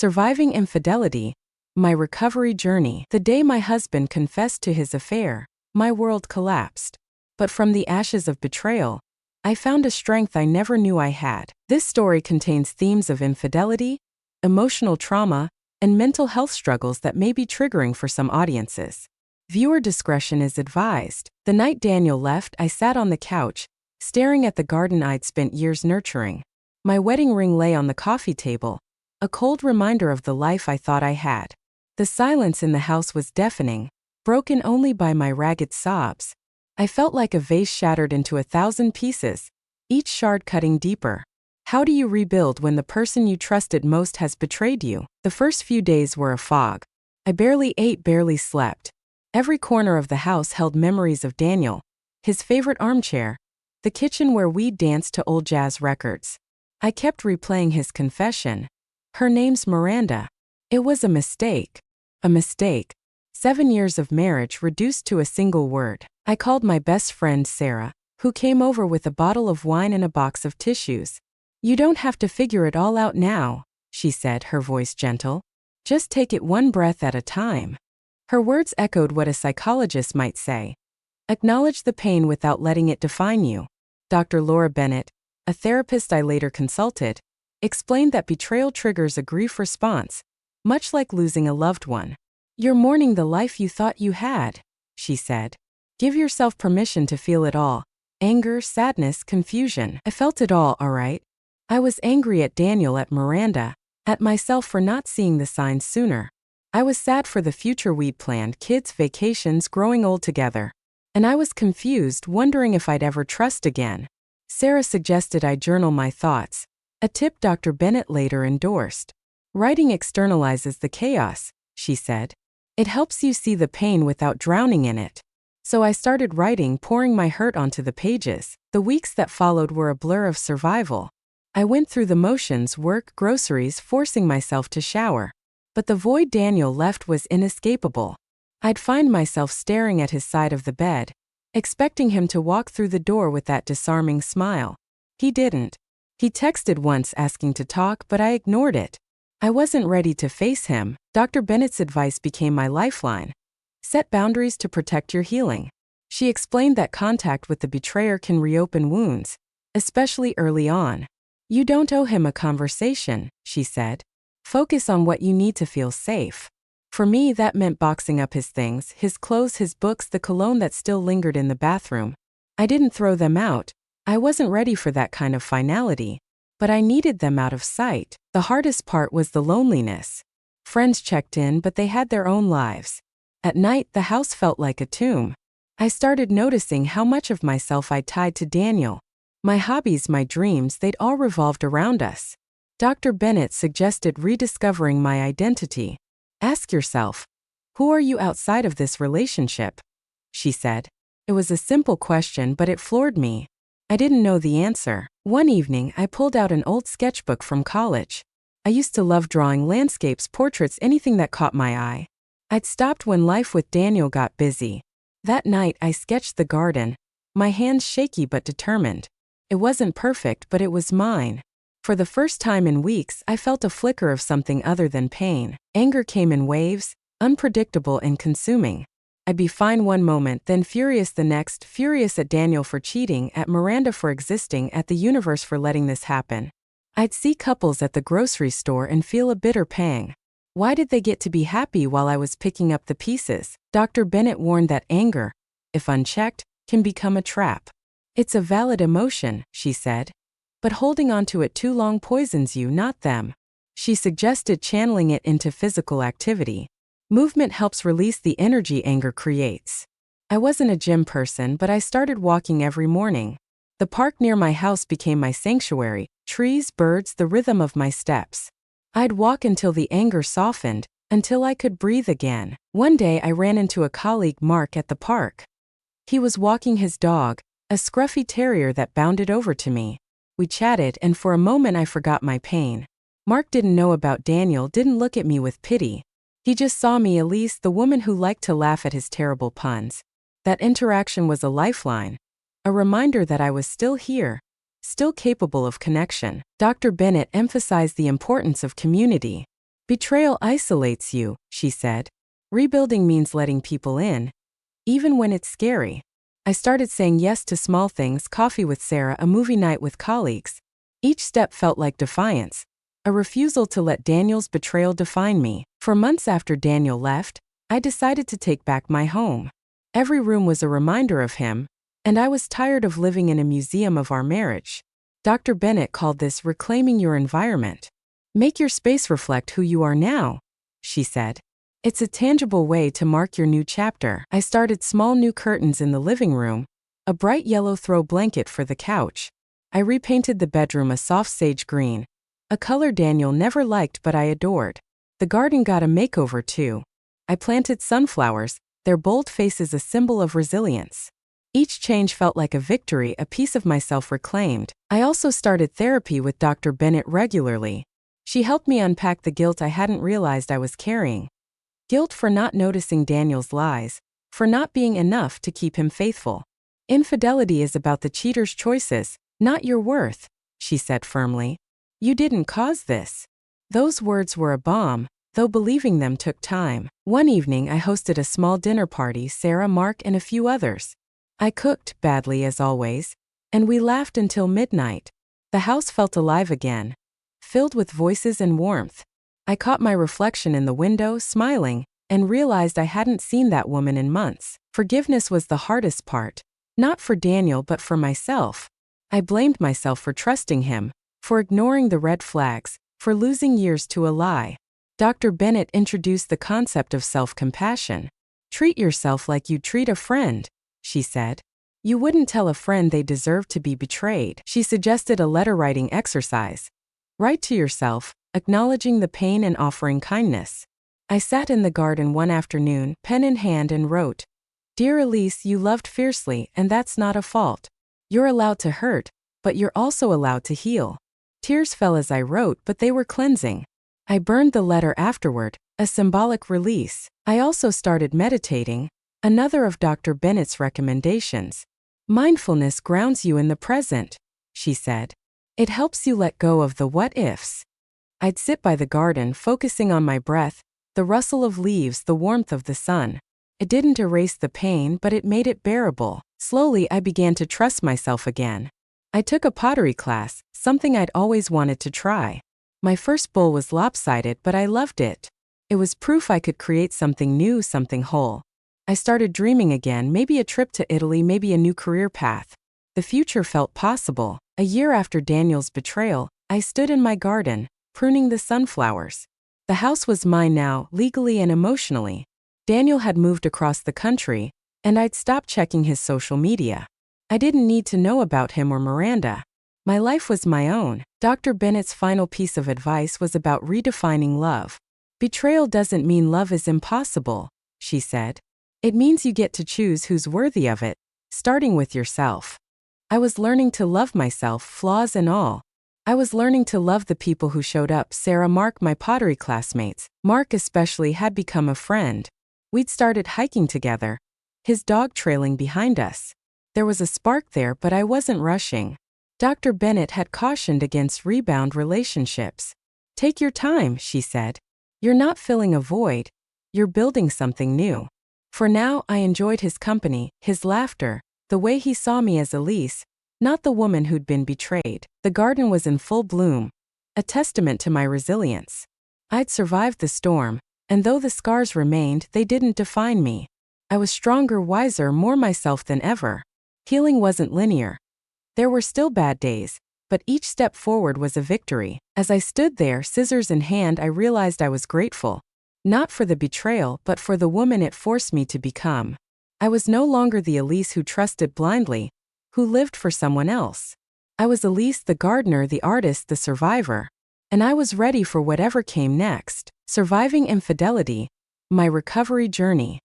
Surviving Infidelity, My Recovery Journey. The day my husband confessed to his affair, my world collapsed. But from the ashes of betrayal, I found a strength I never knew I had. This story contains themes of infidelity, emotional trauma, and mental health struggles that may be triggering for some audiences. Viewer discretion is advised. The night Daniel left, I sat on the couch, staring at the garden I'd spent years nurturing. My wedding ring lay on the coffee table, a cold reminder of the life I thought I had. The silence in the house was deafening, broken only by my ragged sobs. I felt like a vase shattered into 1,000 pieces, each shard cutting deeper. How do you rebuild when the person you trusted most has betrayed you? The first few days were a fog. I barely ate, barely slept. Every corner of the house held memories of Daniel, his favorite armchair, the kitchen where we'd danced to old jazz records. I kept replaying his confession. Her name's Miranda. It was a mistake. A mistake. 7 years of marriage reduced to a single word. I called my best friend Sarah, who came over with a bottle of wine and a box of tissues. "You don't have to figure it all out now," she said, her voice gentle. "Just take it one breath at a time." Her words echoed what a psychologist might say. Acknowledge the pain without letting it define you. Dr. Laura Bennett, a therapist I later consulted, explained that betrayal triggers a grief response, much like losing a loved one. "You're mourning the life you thought you had," she said. "Give yourself permission to feel it all. Anger, sadness, confusion. I felt it all right. I was angry at Daniel, at Miranda, at myself for not seeing the signs sooner. I was sad for the future we'd planned, kids, vacations, growing old together. And I was confused, wondering if I'd ever trust again." Sarah suggested I journal my thoughts, a tip Dr. Bennett later endorsed. "Writing externalizes the chaos," she said. "It helps you see the pain without drowning in it." So I started writing, pouring my hurt onto the pages. The weeks that followed were a blur of survival. I went through the motions, work, groceries, forcing myself to shower. But the void Daniel left was inescapable. I'd find myself staring at his side of the bed, expecting him to walk through the door with that disarming smile. He didn't. He texted once asking to talk, but I ignored it. I wasn't ready to face him. Dr. Bennett's advice became my lifeline. Set boundaries to protect your healing. She explained that contact with the betrayer can reopen wounds, especially early on. "You don't owe him a conversation," she said. "Focus on what you need to feel safe." For me, that meant boxing up his things, his clothes, his books, the cologne that still lingered in the bathroom. I didn't throw them out. I wasn't ready for that kind of finality. But I needed them out of sight. The hardest part was the loneliness. Friends checked in, but they had their own lives. At night, the house felt like a tomb. I started noticing how much of myself I'd tied to Daniel. My hobbies, my dreams, they'd all revolved around us. Dr. Bennett suggested rediscovering my identity. "Ask yourself, who are you outside of this relationship?" she said. It was a simple question, but it floored me. I didn't know the answer. One evening, I pulled out an old sketchbook from college. I used to love drawing landscapes, portraits, anything that caught my eye. I'd stopped when life with Daniel got busy. That night, I sketched the garden, my hands shaky but determined. It wasn't perfect, but it was mine. For the first time in weeks, I felt a flicker of something other than pain. Anger came in waves, unpredictable and consuming. I'd be fine one moment, then furious the next, furious at Daniel for cheating, at Miranda for existing, at the universe for letting this happen. I'd see couples at the grocery store and feel a bitter pang. Why did they get to be happy while I was picking up the pieces? Dr. Bennett warned that anger, if unchecked, can become a trap. "It's a valid emotion," she said. "But holding on to it too long poisons you, not them." She suggested channeling it into physical activity. Movement helps release the energy anger creates. I wasn't a gym person, but I started walking every morning. The park near my house became my sanctuary, trees, birds, the rhythm of my steps. I'd walk until the anger softened, until I could breathe again. One day I ran into a colleague, Mark, at the park. He was walking his dog, a scruffy terrier that bounded over to me. We chatted, and for a moment I forgot my pain. Mark didn't know about Daniel, didn't look at me with pity. He just saw me, Elise, the woman who liked to laugh at his terrible puns. That interaction was a lifeline, a reminder that I was still here, still capable of connection. Dr. Bennett emphasized the importance of community. Betrayal isolates you, she said. Rebuilding means letting people in, even when it's scary. I started saying yes to small things: coffee with Sarah, a movie night with colleagues. Each step felt like defiance, a refusal to let Daniel's betrayal define me. For months after Daniel left, I decided to take back my home. Every room was a reminder of him, and I was tired of living in a museum of our marriage. Dr. Bennett called this reclaiming your environment. Make your space reflect who you are now, she said. It's a tangible way to mark your new chapter. I started small: new curtains in the living room, a bright yellow throw blanket for the couch. I repainted the bedroom a soft sage green, a color Daniel never liked but I adored. The garden got a makeover too. I planted sunflowers, their bold faces a symbol of resilience. Each change felt like a victory, a piece of myself reclaimed. I also started therapy with Dr. Bennett regularly. She helped me unpack the guilt I hadn't realized I was carrying. Guilt for not noticing Daniel's lies, for not being enough to keep him faithful. Infidelity is about the cheater's choices, not your worth, she said firmly. You didn't cause this. Those words were a bomb, though believing them took time. One evening I hosted a small dinner party: Sarah, Mark, and a few others. I cooked, badly as always, and we laughed until midnight. The house felt alive again, filled with voices and warmth. I caught my reflection in the window, smiling, and realized I hadn't seen that woman in months. Forgiveness was the hardest part, not for Daniel but for myself. I blamed myself for trusting him, for ignoring the red flags, for losing years to a lie. Dr. Bennett introduced the concept of self-compassion. Treat yourself like you'd treat a friend, she said. You wouldn't tell a friend they deserve to be betrayed. She suggested a letter-writing exercise. Write to yourself, acknowledging the pain and offering kindness. I sat in the garden one afternoon, pen in hand, and wrote, "Dear Elise, you loved fiercely, and that's not a fault. You're allowed to hurt, but you're also allowed to heal." Tears fell as I wrote, but they were cleansing. I burned the letter afterward, a symbolic release. I also started meditating, another of Dr. Bennett's recommendations. Mindfulness grounds you in the present, she said. It helps you let go of the what-ifs. I'd sit by the garden, focusing on my breath, the rustle of leaves, the warmth of the sun. It didn't erase the pain, but it made it bearable. Slowly, I began to trust myself again. I took a pottery class, something I'd always wanted to try. My first bowl was lopsided, but I loved it. It was proof I could create something new, something whole. I started dreaming again, maybe a trip to Italy, maybe a new career path. The future felt possible. A year after Daniel's betrayal, I stood in my garden, pruning the sunflowers. The house was mine now, legally and emotionally. Daniel had moved across the country, and I'd stopped checking his social media. I didn't need to know about him or Miranda. My life was my own. Dr. Bennett's final piece of advice was about redefining love. Betrayal doesn't mean love is impossible, she said. It means you get to choose who's worthy of it, starting with yourself. I was learning to love myself, flaws and all. I was learning to love the people who showed up: Sarah, Mark, my pottery classmates. Mark especially had become a friend. We'd started hiking together, his dog trailing behind us. There was a spark there, but I wasn't rushing. Dr. Bennett had cautioned against rebound relationships. Take your time, she said. You're not filling a void, you're building something new. For now, I enjoyed his company, his laughter, the way he saw me as Elise, not the woman who'd been betrayed. The garden was in full bloom, a testament to my resilience. I'd survived the storm, and though the scars remained, they didn't define me. I was stronger, wiser, more myself than ever. Healing wasn't linear. There were still bad days, but each step forward was a victory. As I stood there, scissors in hand, I realized I was grateful. Not for the betrayal, but for the woman it forced me to become. I was no longer the Elise who trusted blindly, who lived for someone else. I was Elise, the gardener, the artist, the survivor. And I was ready for whatever came next. Surviving infidelity, my recovery journey.